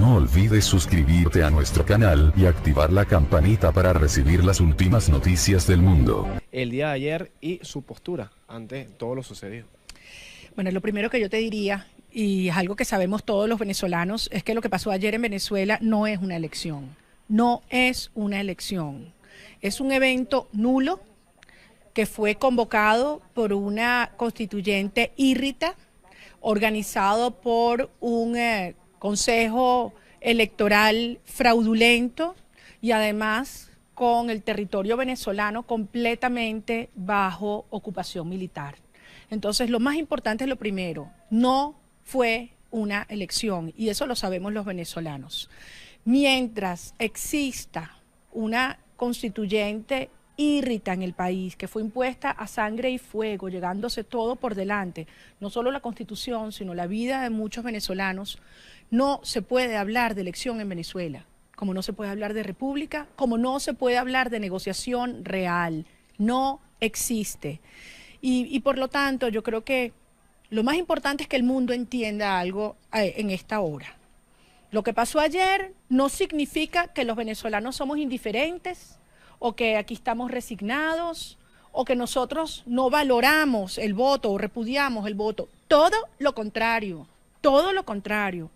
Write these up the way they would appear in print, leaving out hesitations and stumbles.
No olvides suscribirte a nuestro canal y activar la campanita para recibir las últimas noticias del mundo. El día de ayer y su postura ante todo lo sucedido. Bueno, lo primero que yo te diría, y es algo que sabemos todos los venezolanos, es que lo que pasó ayer en Venezuela no es una elección. No es una elección. Es un evento nulo que fue convocado por una constituyente írrita, organizado por un consejo electoral fraudulento y además con el territorio venezolano completamente bajo ocupación militar. Entonces, lo más importante es lo primero, no fue una elección y eso lo sabemos los venezolanos. Mientras exista una constituyente írrita en el país, que fue impuesta a sangre y fuego, llegándose todo por delante, no solo la Constitución, sino la vida de muchos venezolanos, no se puede hablar de elección en Venezuela, como no se puede hablar de república, como no se puede hablar de negociación real, no existe. Y por lo tanto, yo creo que lo más importante es que el mundo entienda algo en esta hora. Lo que pasó ayer no significa que los venezolanos somos indiferentes, o que aquí estamos resignados, o que nosotros no valoramos el voto o repudiamos el voto. Todo lo contrario, todo lo contrario.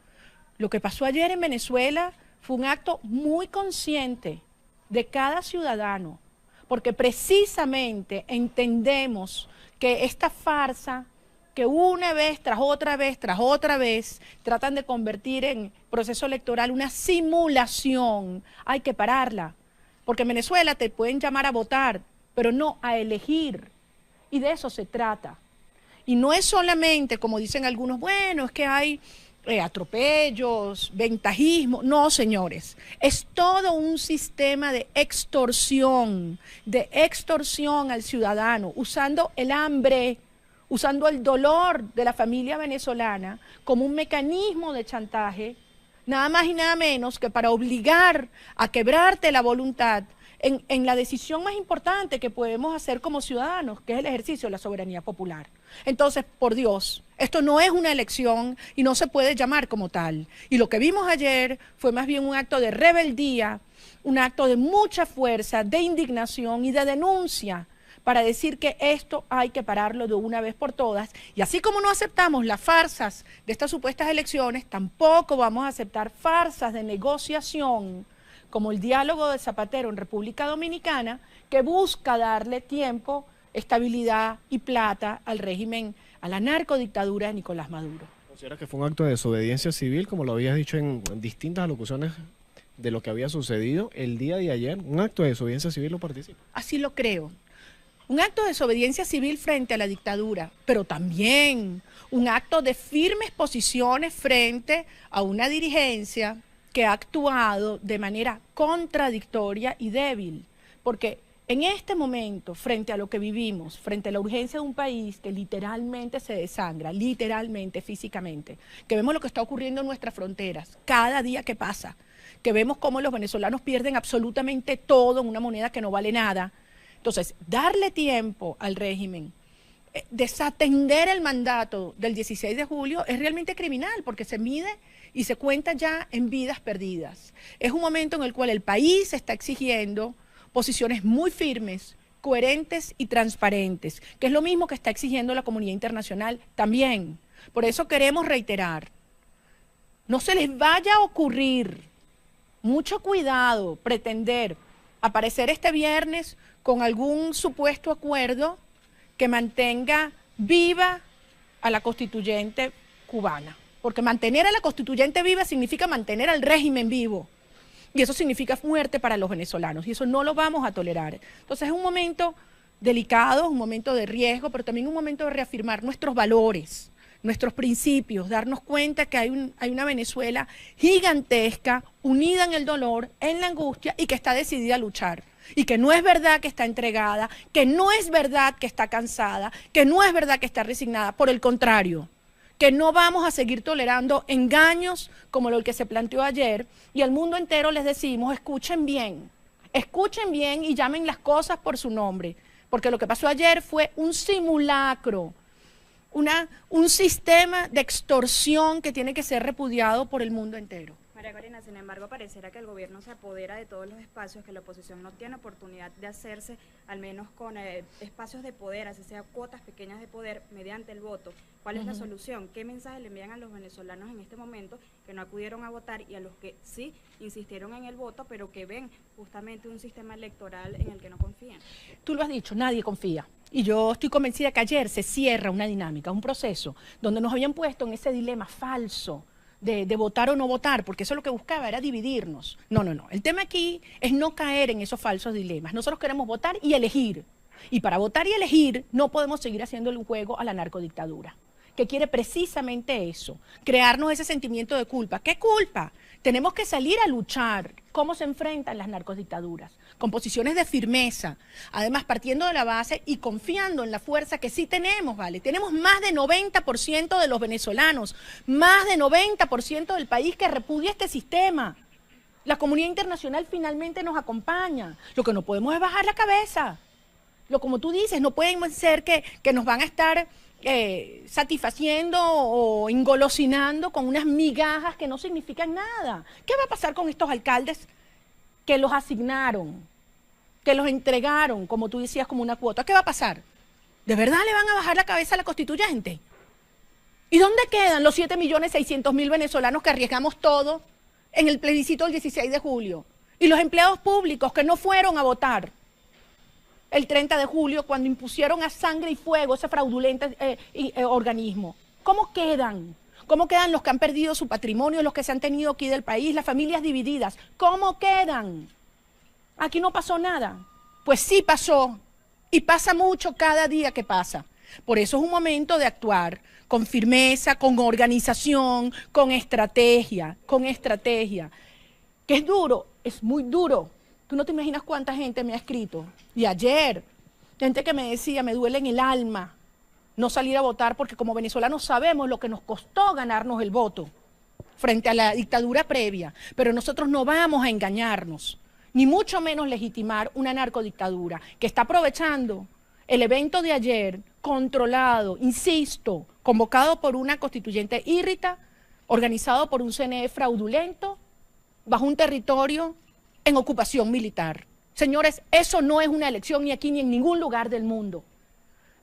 Lo que pasó ayer en Venezuela fue un acto muy consciente de cada ciudadano, porque precisamente entendemos que esta farsa que una vez tras otra vez tratan de convertir en proceso electoral una simulación, hay que pararla. Porque en Venezuela te pueden llamar a votar, pero no a elegir. Y de eso se trata. Y no es solamente, como dicen algunos, bueno, es que hay atropellos, ventajismo. No, señores. Es todo un sistema de extorsión al ciudadano, usando el hambre, usando el dolor de la familia venezolana como un mecanismo de chantaje, nada más y nada menos que para obligar a quebrarte la voluntad en la decisión más importante que podemos hacer como ciudadanos, que es el ejercicio de la soberanía popular. Entonces, por Dios, esto no es una elección y no se puede llamar como tal. Y lo que vimos ayer fue más bien un acto de rebeldía, un acto de mucha fuerza, de indignación y de denuncia, para decir que esto hay que pararlo de una vez por todas. Y así como no aceptamos las farsas de estas supuestas elecciones, tampoco vamos a aceptar farsas de negociación, como el diálogo de Zapatero en República Dominicana, que busca darle tiempo, estabilidad y plata al régimen, a la narcodictadura de Nicolás Maduro. ¿Considera que fue un acto de desobediencia civil, como lo habías dicho en distintas alocuciones de lo que había sucedido el día de ayer? ¿Un acto de desobediencia civil lo participa? Así lo creo. Un acto de desobediencia civil frente a la dictadura, pero también un acto de firmes posiciones frente a una dirigencia que ha actuado de manera contradictoria y débil. Porque en este momento, frente a lo que vivimos, frente a la urgencia de un país que literalmente se desangra, literalmente, físicamente, que vemos lo que está ocurriendo en nuestras fronteras, cada día que pasa, que vemos cómo los venezolanos pierden absolutamente todo en una moneda que no vale nada. Entonces, darle tiempo al régimen, desatender el mandato del 16 de julio es realmente criminal porque se mide y se cuenta ya en vidas perdidas. Es un momento en el cual el país está exigiendo posiciones muy firmes, coherentes y transparentes, que es lo mismo que está exigiendo la comunidad internacional también. Por eso queremos reiterar, no se les vaya a ocurrir, mucho cuidado, pretender aparecer este viernes con algún supuesto acuerdo que mantenga viva a la constituyente cubana. Porque mantener a la constituyente viva significa mantener al régimen vivo. Y eso significa muerte para los venezolanos. Y eso no lo vamos a tolerar. Entonces es un momento delicado, un momento de riesgo, pero también un momento de reafirmar nuestros valores, nuestros principios, darnos cuenta que hay una Venezuela gigantesca, unida en el dolor, en la angustia y que está decidida a luchar. Y que no es verdad que está entregada, que no es verdad que está cansada, que no es verdad que está resignada, por el contrario, que no vamos a seguir tolerando engaños como lo que se planteó ayer y al mundo entero les decimos, escuchen bien y llamen las cosas por su nombre, porque lo que pasó ayer fue un simulacro, un sistema de extorsión que tiene que ser repudiado por el mundo entero. María Corina, sin embargo, pareciera que el gobierno se apodera de todos los espacios, que la oposición no tiene oportunidad de hacerse, al menos con espacios de poder, así sea cuotas pequeñas de poder, mediante el voto. ¿Cuál es la solución? ¿Qué mensaje le envían a los venezolanos en este momento que no acudieron a votar y a los que sí insistieron en el voto, pero que ven justamente un sistema electoral en el que no confían? Tú lo has dicho, nadie confía. Y yo estoy convencida que ayer se cierra una dinámica, un proceso, donde nos habían puesto en ese dilema falso de votar o no votar, porque eso lo que buscaba era dividirnos. No. El tema aquí es no caer en esos falsos dilemas. Nosotros queremos votar y elegir. Y para votar y elegir no podemos seguir haciéndole un juego a la narcodictadura, que quiere precisamente eso, crearnos ese sentimiento de culpa. ¿Qué culpa? Tenemos que salir a luchar. ¿Cómo se enfrentan las narcodictaduras? Con posiciones de firmeza, además partiendo de la base y confiando en la fuerza que sí tenemos, ¿vale? Tenemos más de 90% de los venezolanos, más de 90% del país que repudia este sistema. La comunidad internacional finalmente nos acompaña. Lo que no podemos es bajar la cabeza. Como tú dices, no pueden ser que nos van a estar satisfaciendo o engolosinando con unas migajas que no significan nada. ¿Qué va a pasar con estos alcaldes que los asignaron, que los entregaron, como tú decías, como una cuota? ¿Qué va a pasar? ¿De verdad le van a bajar la cabeza a la constituyente? ¿Y dónde quedan los 7.600.000 venezolanos que arriesgamos todo en el plebiscito del 16 de julio? Y los empleados públicos que no fueron a votar el 30 de julio, cuando impusieron a sangre y fuego ese fraudulento organismo. ¿Cómo quedan? ¿Cómo quedan los que han perdido su patrimonio, los que se han tenido aquí del país, las familias divididas? ¿Cómo quedan? Aquí no pasó nada. Pues sí pasó, y pasa mucho cada día que pasa. Por eso es un momento de actuar con firmeza, con organización, con estrategia. Que es duro, es muy duro. Tú no te imaginas cuánta gente me ha escrito. Y ayer, gente que me decía, me duele en el alma no salir a votar porque como venezolanos sabemos lo que nos costó ganarnos el voto frente a la dictadura previa. Pero nosotros no vamos a engañarnos, ni mucho menos legitimar una narcodictadura que está aprovechando el evento de ayer, controlado, insisto, convocado por una constituyente írrita, organizado por un CNE fraudulento, bajo un territorio en ocupación militar. Señores, eso no es una elección ni aquí ni en ningún lugar del mundo.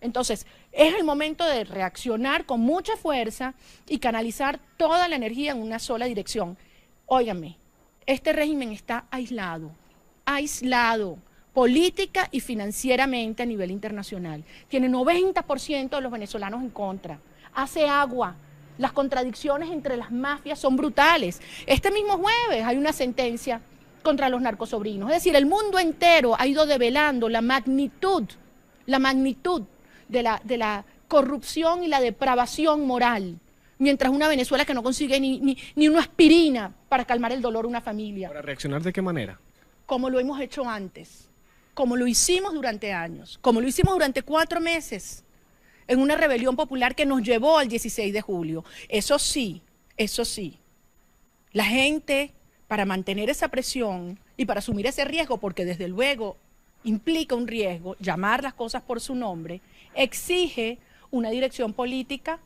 Entonces, es el momento de reaccionar con mucha fuerza y canalizar toda la energía en una sola dirección. Óigame, este régimen está aislado política y financieramente a nivel internacional. Tiene 90% de los venezolanos en contra. Hace agua. Las contradicciones entre las mafias son brutales. Este mismo jueves hay una sentencia contra los narcosobrinos. Es decir, el mundo entero ha ido develando la magnitud de la corrupción y la depravación moral, mientras una Venezuela que no consigue ni una aspirina para calmar el dolor de una familia. ¿Para reaccionar de qué manera? Como lo hemos hecho antes, como lo hicimos durante años, como lo hicimos durante 4 meses, en una rebelión popular que nos llevó al 16 de julio. Eso sí, la gente, para mantener esa presión y para asumir ese riesgo, porque desde luego implica un riesgo, llamar las cosas por su nombre, exige una dirección política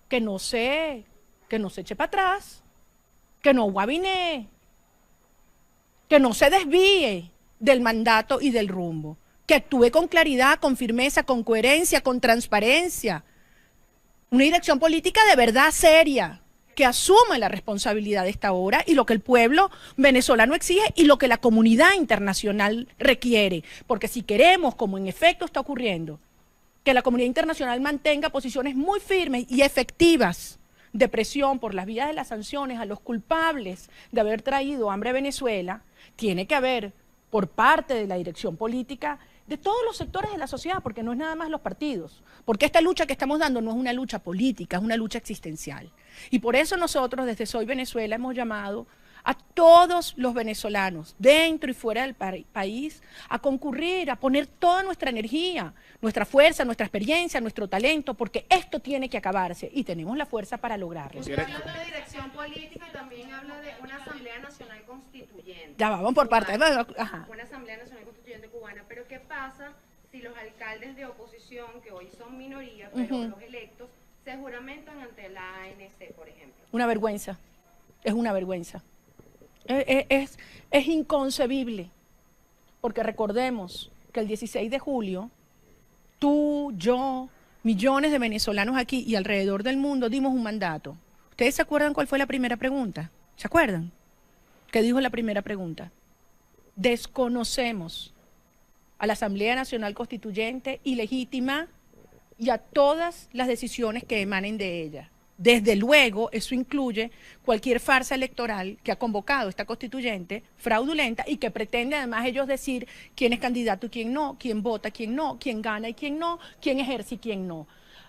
que no se eche para atrás, que no guabinee, que no se desvíe del mandato y del rumbo, que actúe con claridad, con firmeza, con coherencia, con transparencia. Una dirección política de verdad seria, que asuma la responsabilidad de esta hora y lo que el pueblo venezolano exige y lo que la comunidad internacional requiere. Porque si queremos, como en efecto está ocurriendo, que la comunidad internacional mantenga posiciones muy firmes y efectivas de presión por las vías de las sanciones a los culpables de haber traído hambre a Venezuela, tiene que haber por parte de la dirección política de todos los sectores de la sociedad, porque no es nada más los partidos, porque esta lucha que estamos dando no es una lucha política, es una lucha existencial. Y por eso nosotros desde Soy Venezuela hemos llamado a todos los venezolanos, dentro y fuera del país, a concurrir, a poner toda nuestra energía, nuestra fuerza, nuestra experiencia, nuestro talento, porque esto tiene que acabarse y tenemos la fuerza para lograrlo. Usted habla de dirección política y también habla de una Asamblea Nacional Constituyente. Ya vamos por partes. Ajá. Una Asamblea Nacional Constituyente cubana, pero ¿qué pasa si los alcaldes de oposición, que hoy son minoría, pero los electos, se juramentan ante la ANC, por ejemplo? Una vergüenza, es una vergüenza. Es inconcebible, porque recordemos que el 16 de julio, tú, yo, millones de venezolanos aquí y alrededor del mundo dimos un mandato. ¿Ustedes se acuerdan cuál fue la primera pregunta? ¿Se acuerdan? ¿Qué dijo la primera pregunta? Desconocemos a la Asamblea Nacional Constituyente ilegítima y a todas las decisiones que emanen de ella. Desde luego, eso incluye cualquier farsa electoral que ha convocado esta constituyente fraudulenta y que pretende además ellos decir quién es candidato y quién no, quién vota, quién no, quién gana y quién no, quién ejerce y quién no.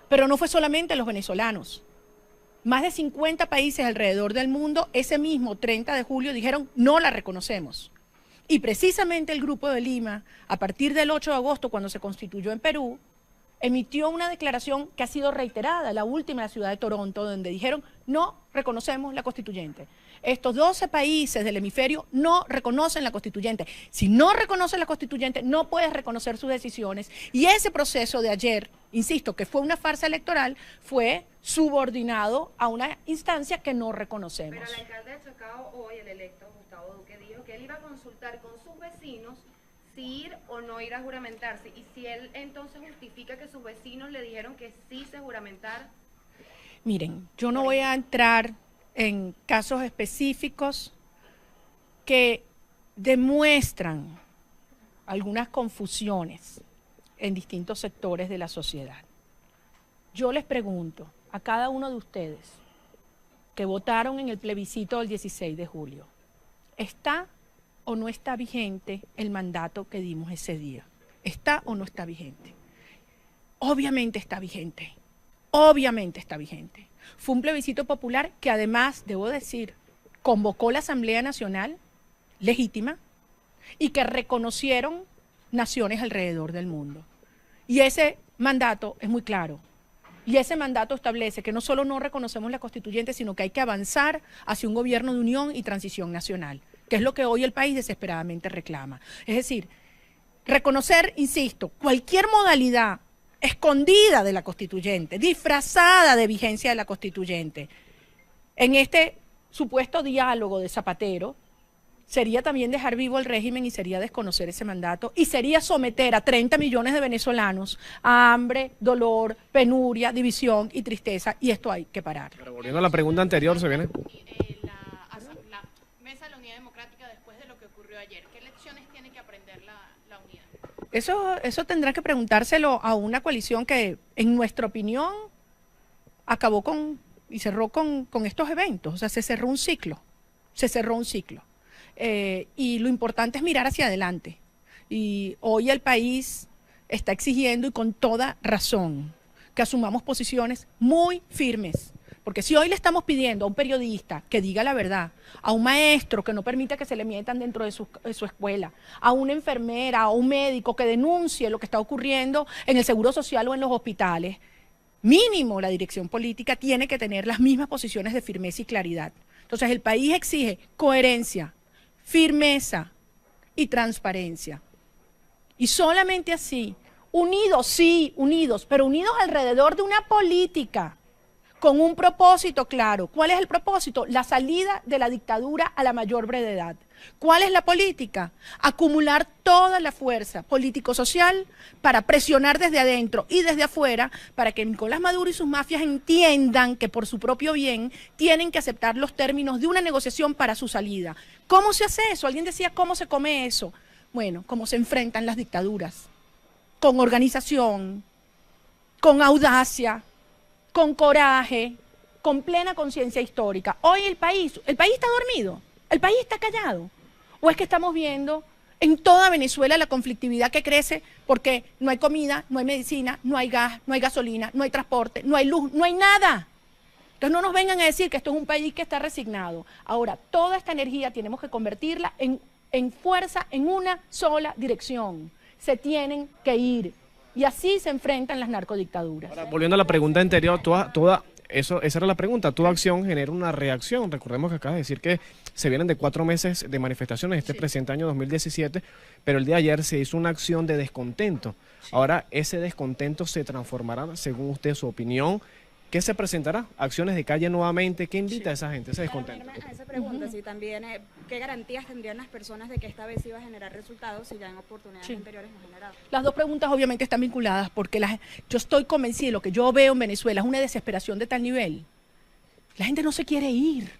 Pero no fue solamente los venezolanos. Más de 50 países alrededor del mundo ese mismo 30 de julio dijeron no la reconocemos. Y precisamente el Grupo de Lima, a partir del 8 de agosto, cuando se constituyó en Perú, emitió una declaración que ha sido reiterada, la última en la ciudad de Toronto, donde dijeron no reconocemos la constituyente. Estos 12 países del hemisferio no reconocen la constituyente. Si no reconocen la constituyente, no puedes reconocer sus decisiones. Y ese proceso de ayer, insisto, que fue una farsa electoral, fue subordinado a una instancia que no reconocemos. Pero el alcalde de Chacao hoy, el electo Gustavo Duque, dijo que él iba a consultar con sus vecinos si ir o no ir a juramentarse. Y si él entonces justifica que sus vecinos le dijeron que sí se juramentara. Miren, yo no voy a entrar en casos específicos que demuestran algunas confusiones en distintos sectores de la sociedad. Yo les pregunto a cada uno de ustedes que votaron en el plebiscito del 16 de julio, ¿está o no está vigente el mandato que dimos ese día? ¿Está o no está vigente? Obviamente está vigente. Obviamente está vigente. Fue un plebiscito popular que además, debo decir, convocó la Asamblea Nacional legítima y que reconocieron naciones alrededor del mundo. Y ese mandato es muy claro. Y ese mandato establece que no solo no reconocemos la constituyente, sino que hay que avanzar hacia un gobierno de unión y transición nacional, que es lo que hoy el país desesperadamente reclama. Es decir, reconocer, insisto, cualquier modalidad escondida de la constituyente, disfrazada de vigencia de la constituyente, en este supuesto diálogo de Zapatero, sería también dejar vivo el régimen y sería desconocer ese mandato y sería someter a 30 millones de venezolanos a hambre, dolor, penuria, división y tristeza, y esto hay que parar. Pero volviendo a la pregunta anterior, se viene... La Mesa de la Unidad Democrática después de lo que ocurrió ayer, ¿qué lecciones tiene que aprender la unidad? Eso tendrá que preguntárselo a una coalición que, en nuestra opinión, acabó con y cerró con estos eventos. O sea, se cerró un ciclo. Y lo importante es mirar hacia adelante. Y hoy el país está exigiendo, y con toda razón, que asumamos posiciones muy firmes. Porque si hoy le estamos pidiendo a un periodista que diga la verdad, a un maestro que no permita que se le metan dentro de su escuela, a una enfermera, a un médico que denuncie lo que está ocurriendo en el Seguro Social o en los hospitales, mínimo la dirección política tiene que tener las mismas posiciones de firmeza y claridad. Entonces el país exige coherencia, firmeza y transparencia. Y solamente así, unidos, sí, unidos, pero unidos alrededor de una política con un propósito claro. ¿Cuál es el propósito? La salida de la dictadura a la mayor brevedad. ¿Cuál es la política? Acumular toda la fuerza político-social para presionar desde adentro y desde afuera para que Nicolás Maduro y sus mafias entiendan que por su propio bien tienen que aceptar los términos de una negociación para su salida. ¿Cómo se hace eso? Alguien decía, ¿cómo se come eso? Bueno, cómo se enfrentan las dictaduras, con organización, con audacia, con coraje, con plena conciencia histórica. Hoy el país está dormido, el país está callado. ¿O es que estamos viendo en toda Venezuela la conflictividad que crece porque no hay comida, no hay medicina, no hay gas, no hay gasolina, no hay transporte, no hay luz, no hay nada? Entonces no nos vengan a decir que esto es un país que está resignado. Ahora, toda esta energía tenemos que convertirla en fuerza, en una sola dirección. Se tienen que ir. Y así se enfrentan las narcodictaduras. Ahora, volviendo a la pregunta anterior, esa era la pregunta, toda acción genera una reacción. Recordemos que acabas de decir que se vienen de 4 meses de manifestaciones este presente año 2017, pero el día de ayer se hizo una acción de descontento. Ahora, ese descontento se transformará, según usted, su opinión, ¿Qué se presentará? ¿Acciones de calle nuevamente? ¿Qué invita a esa gente, ese descontento? Para unirme a esa pregunta, si también, ¿qué garantías tendrían las personas de que esta vez iba a generar resultados si ya en oportunidades anteriores no ha generado? Las dos preguntas obviamente están vinculadas porque yo estoy convencida de lo que yo veo en Venezuela es una desesperación de tal nivel. La gente no se quiere ir.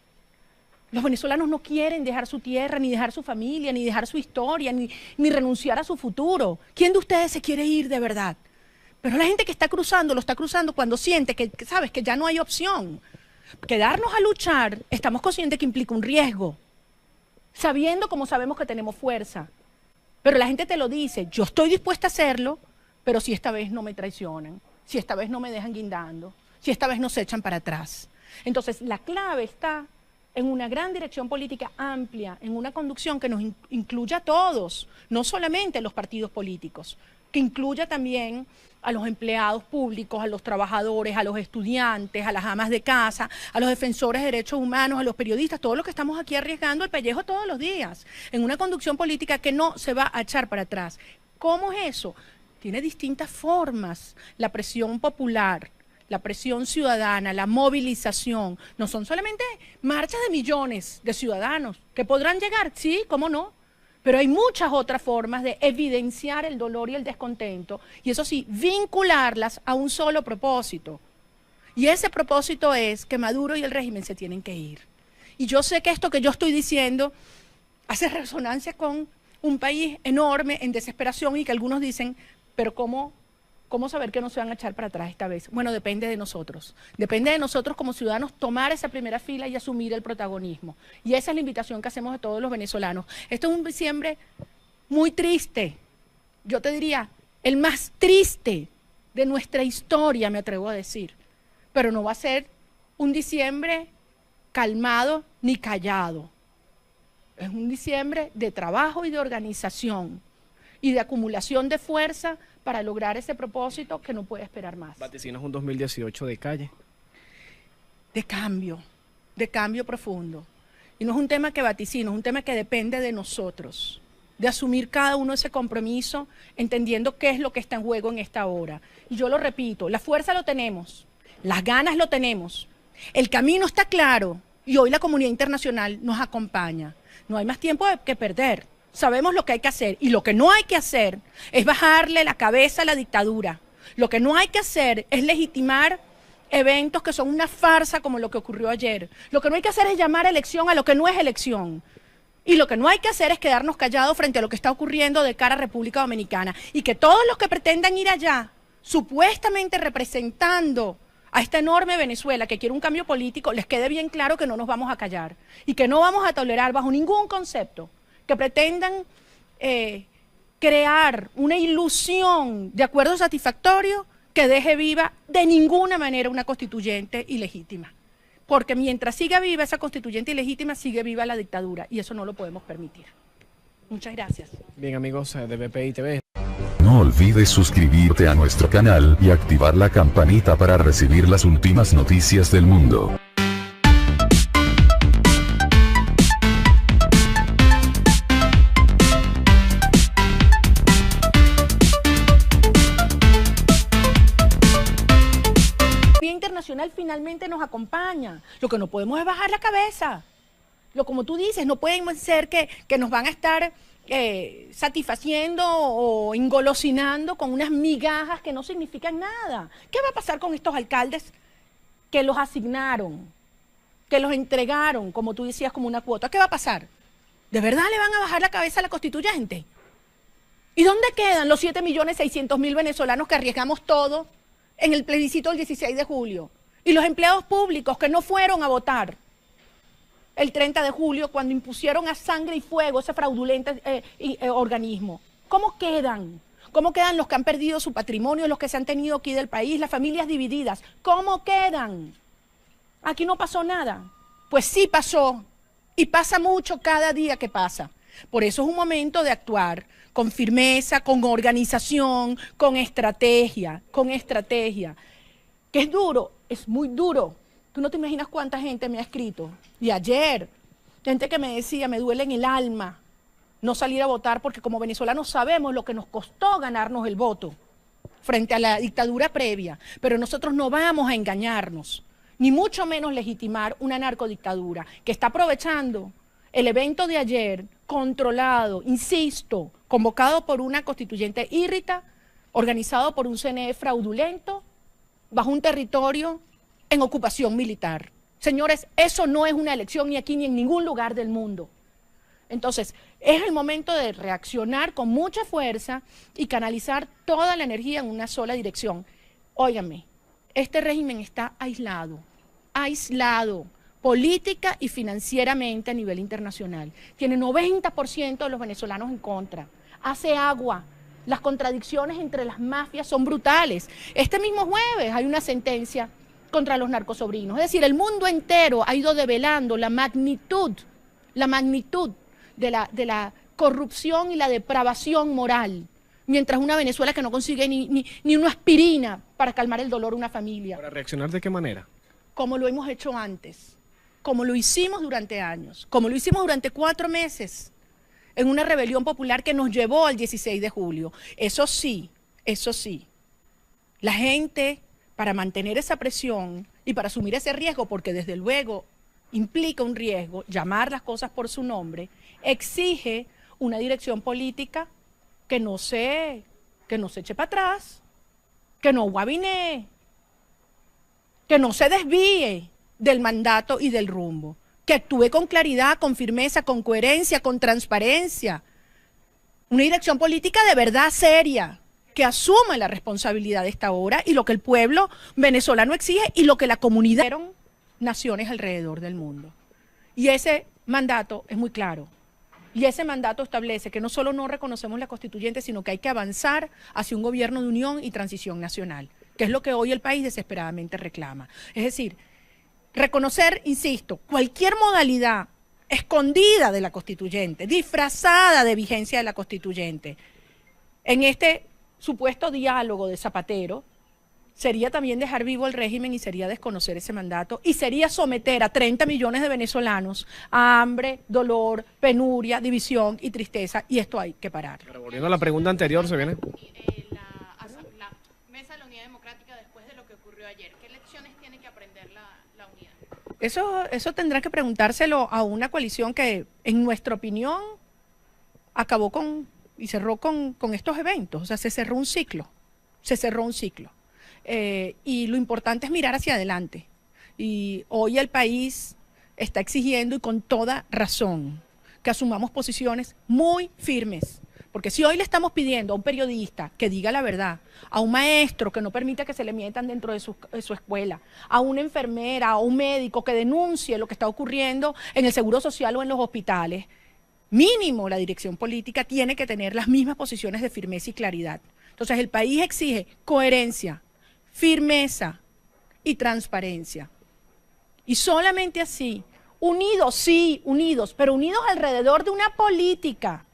Los venezolanos no quieren dejar su tierra, ni dejar su familia, ni dejar su historia, ni renunciar a su futuro. ¿Quién de ustedes se quiere ir de verdad? Pero la gente que está cruzando, lo está cruzando cuando siente que sabes, que ya no hay opción. Quedarnos a luchar, estamos conscientes que implica un riesgo, sabiendo como sabemos que tenemos fuerza. Pero la gente te lo dice, yo estoy dispuesta a hacerlo, pero si esta vez no me traicionan, si esta vez no me dejan guindando, si esta vez no se echan para atrás. Entonces, la clave está en una gran dirección política amplia, en una conducción que nos incluya a todos, no solamente a los partidos políticos, que incluya también a los empleados públicos, a los trabajadores, a los estudiantes, a las amas de casa, a los defensores de derechos humanos, a los periodistas, todos los que estamos aquí arriesgando el pellejo todos los días, en una conducción política que no se va a echar para atrás. ¿Cómo es eso? Tiene distintas formas. La presión popular, la presión ciudadana, la movilización, no son solamente marchas de millones de ciudadanos que podrán llegar, sí, cómo no, pero hay muchas otras formas de evidenciar el dolor y el descontento, y eso sí, vincularlas a un solo propósito. Y ese propósito es que Maduro y el régimen se tienen que ir. Y yo sé que esto que yo estoy diciendo hace resonancia con un país enorme en desesperación y que algunos dicen, pero ¿cómo saber que no se van a echar para atrás esta vez? Bueno, depende de nosotros. Depende de nosotros como ciudadanos tomar esa primera fila y asumir el protagonismo. Y esa es la invitación que hacemos a todos los venezolanos. Esto es un diciembre muy triste. Yo te diría, el más triste de nuestra historia, me atrevo a decir. Pero no va a ser un diciembre calmado ni callado. Es un diciembre de trabajo y de organización y de acumulación de fuerza para lograr ese propósito que no puede esperar más. Vaticinas un 2018 de calle. De cambio profundo. Y no es un tema que vaticino, es un tema que depende de nosotros, de asumir cada uno ese compromiso, entendiendo qué es lo que está en juego en esta hora. Y yo lo repito, la fuerza lo tenemos, las ganas lo tenemos, el camino está claro y hoy la comunidad internacional nos acompaña. No hay más tiempo que perder. Sabemos lo que hay que hacer y lo que no hay que hacer es bajarle la cabeza a la dictadura. Lo que no hay que hacer es legitimar eventos que son una farsa como lo que ocurrió ayer. Lo que no hay que hacer es llamar elección a lo que no es elección. Y lo que no hay que hacer es quedarnos callados frente a lo que está ocurriendo de cara a República Dominicana. Y que todos los que pretendan ir allá, supuestamente representando a esta enorme Venezuela que quiere un cambio político, les quede bien claro que no nos vamos a callar. Y que no vamos a tolerar bajo ningún concepto que pretendan crear una ilusión de acuerdo satisfactorio que deje viva de ninguna manera una constituyente ilegítima. Porque mientras siga viva esa constituyente ilegítima, sigue viva la dictadura y eso no lo podemos permitir. Muchas gracias. Bien, amigos de BPI TV. No olvides suscribirte a nuestro canal y activar la campanita para recibir las últimas noticias del mundo. Internacional finalmente nos acompaña. Lo que no podemos es bajar la cabeza. Como tú dices, no pueden ser que nos van a estar satisfaciendo o engolosinando con unas migajas que no significan nada. ¿Qué va a pasar con estos alcaldes que los asignaron, que los entregaron, como tú decías, como una cuota? ¿Qué va a pasar? ¿De verdad le van a bajar la cabeza a la constituyente? ¿Y dónde quedan los 7.600.000 venezolanos que arriesgamos todo en el plebiscito del 16 de julio? Y los empleados públicos que no fueron a votar el 30 de julio cuando impusieron a sangre y fuego ese fraudulento organismo. ¿Cómo quedan? ¿Cómo quedan los que han perdido su patrimonio, los que se han tenido aquí del país, las familias divididas? ¿Cómo quedan? Aquí no pasó nada. Pues sí pasó. Y pasa mucho cada día que pasa. Por eso es un momento de actuar con firmeza, con organización, con estrategia. Que es duro, es muy duro. Tú no te imaginas cuánta gente me ha escrito. Y ayer, gente que me decía, me duele en el alma no salir a votar porque como venezolanos sabemos lo que nos costó ganarnos el voto. frente a la dictadura previa, pero nosotros no vamos a engañarnos, ni mucho menos legitimar una narcodictadura que está aprovechando el evento de ayer, controlado, insisto, convocado por una constituyente írrita, organizado por un CNE fraudulento, bajo un territorio en ocupación militar. Señores, eso no es una elección ni aquí ni en ningún lugar del mundo. Entonces, es el momento de reaccionar con mucha fuerza y canalizar toda la energía en una sola dirección. Óigame, este régimen está aislado política y financieramente a nivel internacional. Tiene 90% de los venezolanos en contra. Hace agua. Las contradicciones entre las mafias son brutales. Este mismo jueves hay una sentencia contra los narcosobrinos. Es decir, el mundo entero ha ido develando la magnitud de la corrupción y la depravación moral, mientras una Venezuela que no consigue ni una aspirina para calmar el dolor de una familia. ¿Para reaccionar de qué manera? Como lo hemos hecho antes, como lo hicimos durante años, como lo hicimos durante 4 meses, en una rebelión popular que nos llevó al 16 de julio. Eso sí, la gente, para mantener esa presión y para asumir ese riesgo, porque desde luego implica un riesgo, llamar las cosas por su nombre, exige una dirección política que no se eche para atrás, que no guabinee, que no se desvíe del mandato y del rumbo, que actúe con claridad, con firmeza, con coherencia, con transparencia. Una dirección política de verdad seria, que asuma la responsabilidad de esta hora y lo que el pueblo venezolano exige y lo que la comunidad naciones alrededor del mundo. Y ese mandato es muy claro. Y ese mandato establece que no solo no reconocemos la constituyente, sino que hay que avanzar hacia un gobierno de unión y transición nacional, que es lo que hoy el país desesperadamente reclama. Es decir, reconocer, insisto, cualquier modalidad escondida de la constituyente, disfrazada de vigencia de la constituyente, en este supuesto diálogo de Zapatero, sería también dejar vivo el régimen y sería desconocer ese mandato y sería someter a 30 millones de venezolanos a hambre, dolor, penuria, división y tristeza, y esto hay que parar. Pero volviendo a la pregunta anterior, se viene... La Mesa de la Unidad Democrática después de lo que ocurrió ayer, ¿qué lecciones tiene que aprender la unidad? Eso tendrá que preguntárselo a una coalición que, en nuestra opinión, acabó y cerró con estos eventos. O sea, se cerró un ciclo. Y lo importante es mirar hacia adelante. Y hoy el país está exigiendo, y con toda razón, que asumamos posiciones muy firmes. Porque si hoy le estamos pidiendo a un periodista que diga la verdad, a un maestro que no permita que se le metan dentro de su escuela, a una enfermera, a un médico que denuncie lo que está ocurriendo en el Seguro Social o en los hospitales, mínimo la dirección política tiene que tener las mismas posiciones de firmeza y claridad. Entonces el país exige coherencia, firmeza y transparencia. Y solamente así, unidos, sí, unidos, pero unidos alrededor de una política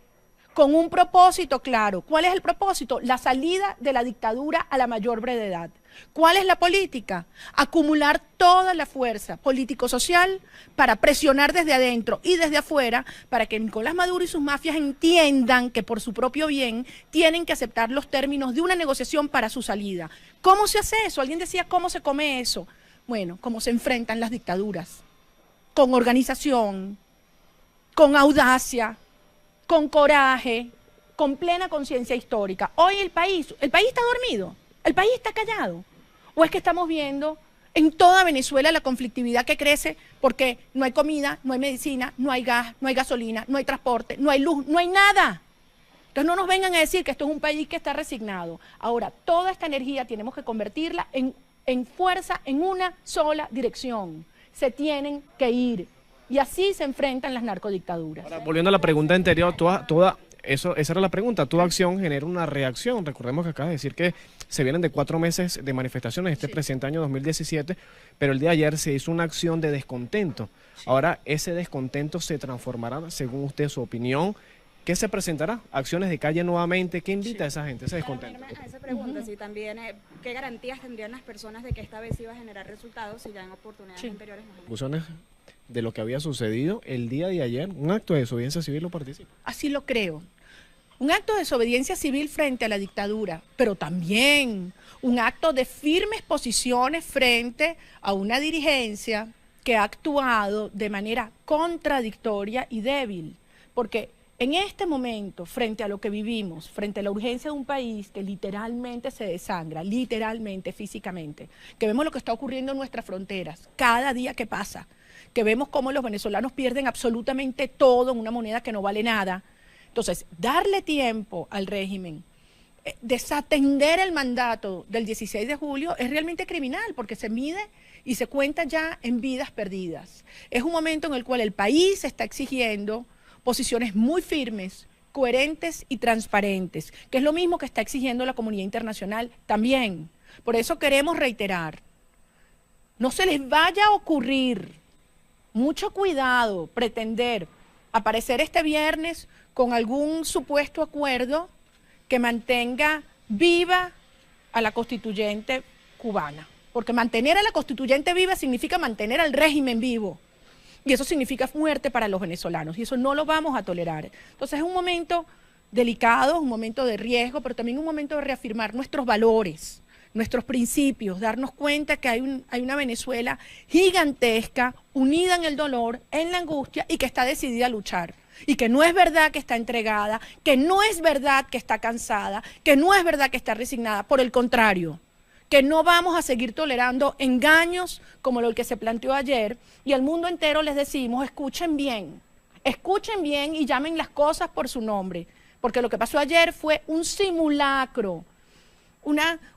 con un propósito claro. ¿Cuál es el propósito? La salida de la dictadura a la mayor brevedad. ¿Cuál es la política? Acumular toda la fuerza político-social para presionar desde adentro y desde afuera para que Nicolás Maduro y sus mafias entiendan que por su propio bien tienen que aceptar los términos de una negociación para su salida. ¿Cómo se hace eso? Alguien decía, ¿cómo se come eso? Bueno, cómo se enfrentan las dictaduras, con organización, con audacia, con coraje, con plena conciencia histórica. Hoy el país está dormido, el país está callado. ¿O es que estamos viendo en toda Venezuela la conflictividad que crece porque no hay comida, no hay medicina, no hay gas, no hay gasolina, no hay transporte, no hay luz, no hay nada? Entonces no nos vengan a decir que esto es un país que está resignado. Ahora, toda esta energía tenemos que convertirla en fuerza, en una sola dirección. Se tienen que ir. Y así se enfrentan las narcodictaduras. Ahora, volviendo a la pregunta anterior, esa era la pregunta. Toda acción genera una reacción. Recordemos que acabas de decir que se vienen de 4 meses de manifestaciones este presente año 2017, pero el día de ayer se hizo una acción de descontento. Ahora, ese descontento se transformará, según usted, su opinión. ¿Qué se presentará? ¿Acciones de calle nuevamente? ¿Qué invita a esa gente, ese descontento? A esa pregunta, si también, ¿qué garantías tendrían las personas de que esta vez iba a generar resultados si ya en oportunidades anteriores no generaron? De lo que había sucedido el día de ayer, un acto de desobediencia civil lo participa. Así lo creo. un acto de desobediencia civil frente a la dictadura, pero también un acto de firmes posiciones frente a una dirigencia que ha actuado de manera contradictoria y débil, porque en este momento, frente a lo que vivimos, frente a la urgencia de un país que literalmente se desangra, literalmente, físicamente, que vemos lo que está ocurriendo en nuestras fronteras, cada día que pasa, que vemos cómo los venezolanos pierden absolutamente todo en una moneda que no vale nada. Entonces, darle tiempo al régimen, desatender el mandato del 16 de julio es realmente criminal, porque se mide y se cuenta ya en vidas perdidas. Es un momento en el cual el país está exigiendo posiciones muy firmes, coherentes y transparentes, que es lo mismo que está exigiendo la comunidad internacional también. Por eso queremos reiterar, no se les vaya a ocurrir, mucho cuidado, pretender aparecer este viernes con algún supuesto acuerdo que mantenga viva a la constituyente cubana, porque mantener a la constituyente viva significa mantener al régimen vivo. Y eso significa muerte para los venezolanos, y eso no lo vamos a tolerar. Entonces es un momento delicado, un momento de riesgo, pero también un momento de reafirmar nuestros valores, nuestros principios, darnos cuenta que hay una Venezuela gigantesca, unida en el dolor, en la angustia, y que está decidida a luchar. Y que no es verdad que está entregada, que no es verdad que está cansada, que no es verdad que está resignada, por el contrario, que no vamos a seguir tolerando engaños como lo que se planteó ayer, y al mundo entero les decimos, escuchen bien y llamen las cosas por su nombre, porque lo que pasó ayer fue un simulacro,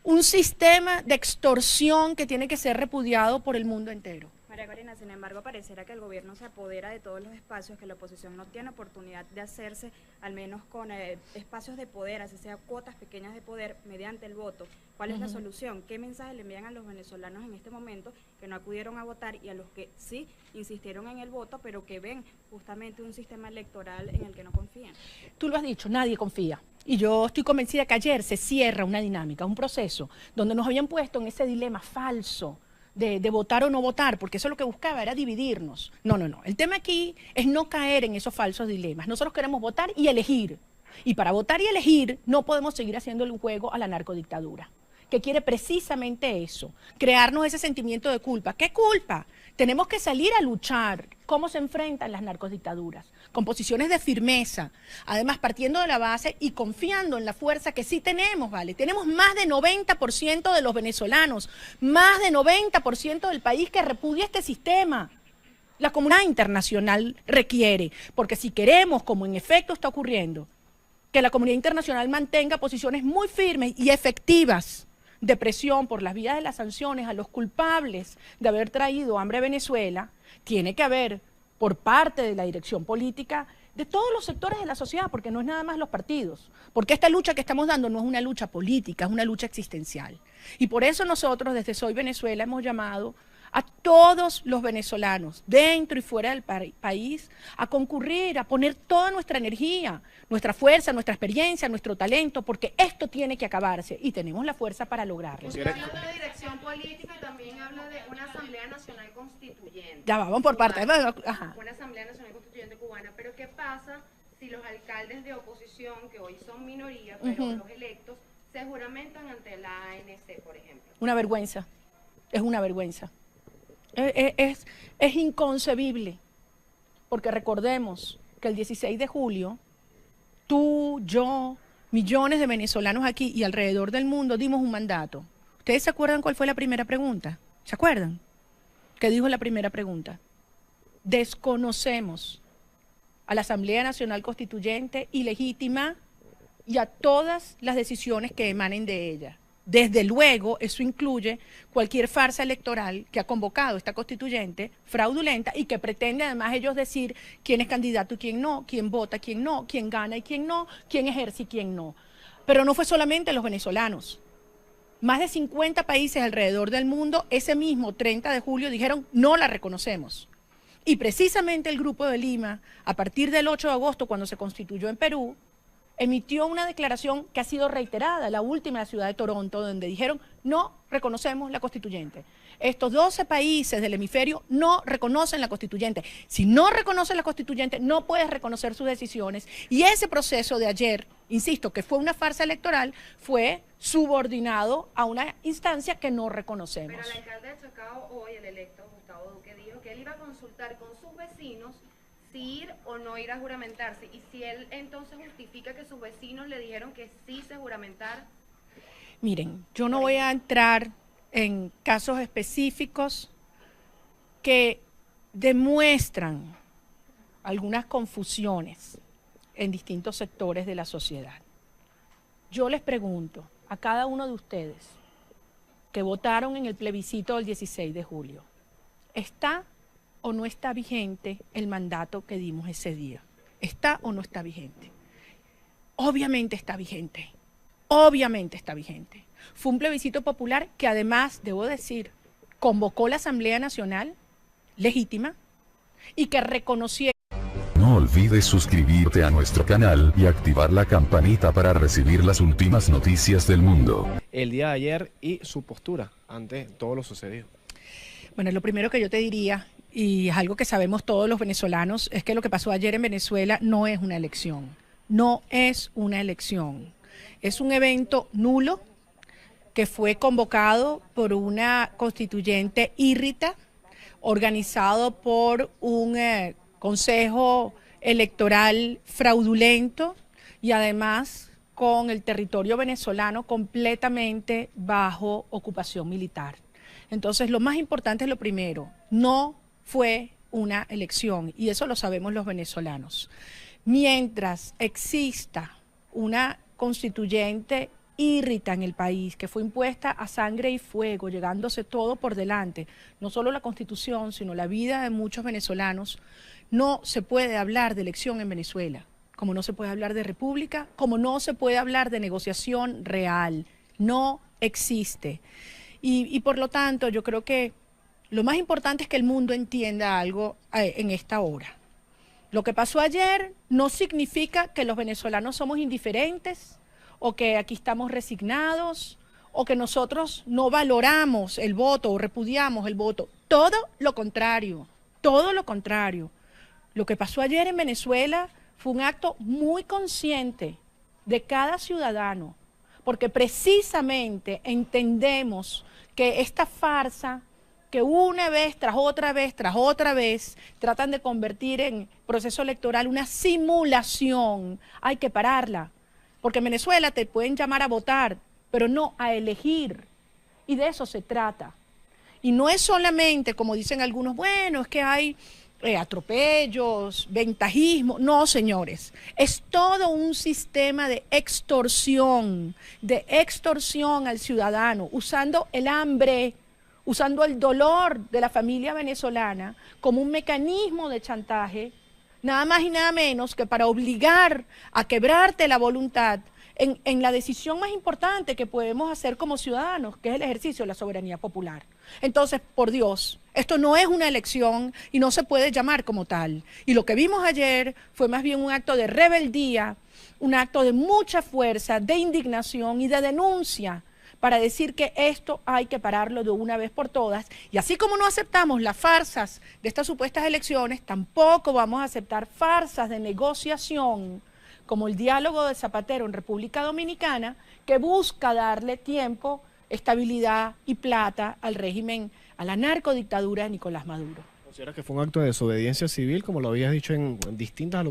un sistema de extorsión que tiene que ser repudiado por el mundo entero. María Corina, sin embargo, pareciera que el gobierno se apodera de todos los espacios que la oposición no tiene oportunidad de hacerse, al menos con espacios de poder, así sea cuotas pequeñas de poder, mediante el voto. ¿Cuál es la solución? ¿Qué mensaje le envían a los venezolanos en este momento que no acudieron a votar y a los que sí insistieron en el voto, pero que ven justamente un sistema electoral en el que no confían? Tú lo has dicho, nadie confía. Y yo estoy convencida que ayer se cierra una dinámica, un proceso, donde nos habían puesto en ese dilema falso de votar o no votar, porque eso lo que buscaba era dividirnos. No. El tema aquí es no caer en esos falsos dilemas. Nosotros queremos votar y elegir. Y para votar y elegir no podemos seguir haciendo el juego a la narcodictadura, que quiere precisamente eso, crearnos ese sentimiento de culpa. ¿Qué culpa? Tenemos que salir a luchar. ¿Cómo se enfrentan las narcodictaduras? Con posiciones de firmeza, además partiendo de la base y confiando en la fuerza que sí tenemos, ¿vale? Tenemos más de 90% de los venezolanos, más de 90% del país que repudia este sistema. La comunidad internacional requiere, porque si queremos, como en efecto está ocurriendo, que la comunidad internacional mantenga posiciones muy firmes y efectivas de presión por las vías de las sanciones a los culpables de haber traído hambre a Venezuela, tiene que haber por parte de la dirección política de todos los sectores de la sociedad, porque no es nada más los partidos, porque esta lucha que estamos dando no es una lucha política, es una lucha existencial. Y por eso nosotros desde Soy Venezuela hemos llamado a todos los venezolanos, dentro y fuera del país, a concurrir, a poner toda nuestra energía, nuestra fuerza, nuestra experiencia, nuestro talento, porque esto tiene que acabarse y tenemos la fuerza para lograrlo. Usted habla de dirección política y también habla de una Asamblea Nacional Constituyente. Ya vamos por partes. Ajá. Una Asamblea Nacional Constituyente cubana, pero ¿qué pasa si los alcaldes de oposición, que hoy son minoría, pero los electos, se juramentan ante la ANC, por ejemplo? Una vergüenza, es una vergüenza. Es inconcebible, porque recordemos que el 16 de julio, tú, yo, millones de venezolanos aquí y alrededor del mundo dimos un mandato. ¿Ustedes se acuerdan cuál fue la primera pregunta? ¿Se acuerdan? ¿Qué dijo la primera pregunta? Desconocemos a la Asamblea Nacional Constituyente ilegítima y a todas las decisiones que emanen de ella. Desde luego, eso incluye cualquier farsa electoral que ha convocado esta constituyente fraudulenta y que pretende además ellos decir quién es candidato y quién no, quién vota, quién no, quién gana y quién no, quién ejerce y quién no. Pero no fue solamente los venezolanos. Más de 50 países alrededor del mundo, ese mismo 30 de julio, dijeron no la reconocemos. Y precisamente el Grupo de Lima, a partir del 8 de agosto, cuando se constituyó en Perú, emitió una declaración que ha sido reiterada, la última en la ciudad de Toronto, donde dijeron no reconocemos la constituyente. Estos 12 países del hemisferio no reconocen la constituyente. Si no reconocen la constituyente, no puedes reconocer sus decisiones. Y ese proceso de ayer insisto, que fue una farsa electoral, fue subordinado a una instancia que no reconocemos. Pero el alcalde de Chacao hoy, el electo Gustavo Duque, dijo que él iba a consultar con sus vecinos si ir o no ir a juramentarse. Y si él entonces justifica que sus vecinos le dijeron que sí se juramentara. Miren, yo no voy a entrar en casos específicos que demuestran algunas confusiones en distintos sectores de la sociedad. Yo les pregunto a cada uno de ustedes que votaron en el plebiscito del 16 de julio, ¿está o no está vigente el mandato que dimos ese día? ¿Está o no está vigente? Obviamente está vigente. Obviamente está vigente. Fue un plebiscito popular que además, debo decir, convocó la Asamblea Nacional, legítima, y que reconocía. No olvides suscribirte a nuestro canal y activar la campanita para recibir las últimas noticias del mundo. El día de ayer y su postura ante todo lo sucedido. Bueno, lo primero que yo te diría, y es algo que sabemos todos los venezolanos, es que lo que pasó ayer en Venezuela no es una elección. No es una elección. Es un evento nulo que fue convocado por una constituyente írrita, organizado por un consejo electoral fraudulento y además con el territorio venezolano completamente bajo ocupación militar. Entonces, lo más importante es lo primero, no fue una elección y eso lo sabemos los venezolanos. Mientras exista una constituyente írrita en el país, que fue impuesta a sangre y fuego, llegándose todo por delante, no solo la Constitución, sino la vida de muchos venezolanos, no se puede hablar de elección en Venezuela, como no se puede hablar de república, como no se puede hablar de negociación real, no existe. Y por lo tanto, yo creo que lo más importante es que el mundo entienda algo en esta hora. Lo que pasó ayer no significa que los venezolanos somos indiferentes o que aquí estamos resignados o que nosotros no valoramos el voto o repudiamos el voto. Todo lo contrario, todo lo contrario. Lo que pasó ayer en Venezuela fue un acto muy consciente de cada ciudadano, porque precisamente entendemos que esta farsa que una vez tras otra vez tratan de convertir en proceso electoral una simulación, hay que pararla. Porque en Venezuela te pueden llamar a votar, pero no a elegir. Y de eso se trata. Y no es solamente, como dicen algunos, bueno, es que hay atropellos, ventajismo. No, señores. Es todo un sistema de extorsión al ciudadano, usando el hambre, usando el dolor de la familia venezolana como un mecanismo de chantaje, nada más y nada menos que para obligar a quebrarte la voluntad en la decisión más importante que podemos hacer como ciudadanos, que es el ejercicio de la soberanía popular. Entonces, por Dios, esto no es una elección y no se puede llamar como tal. Y lo que vimos ayer fue más bien un acto de rebeldía, un acto de mucha fuerza, de indignación y de denuncia, para decir que esto hay que pararlo de una vez por todas. Y así como no aceptamos las farsas de estas supuestas elecciones, tampoco vamos a aceptar farsas de negociación, como el diálogo de Zapatero en República Dominicana, que busca darle tiempo, estabilidad y plata al régimen, a la narcodictadura de Nicolás Maduro. ¿Considera que fue un acto de desobediencia civil, como lo habías dicho en distintas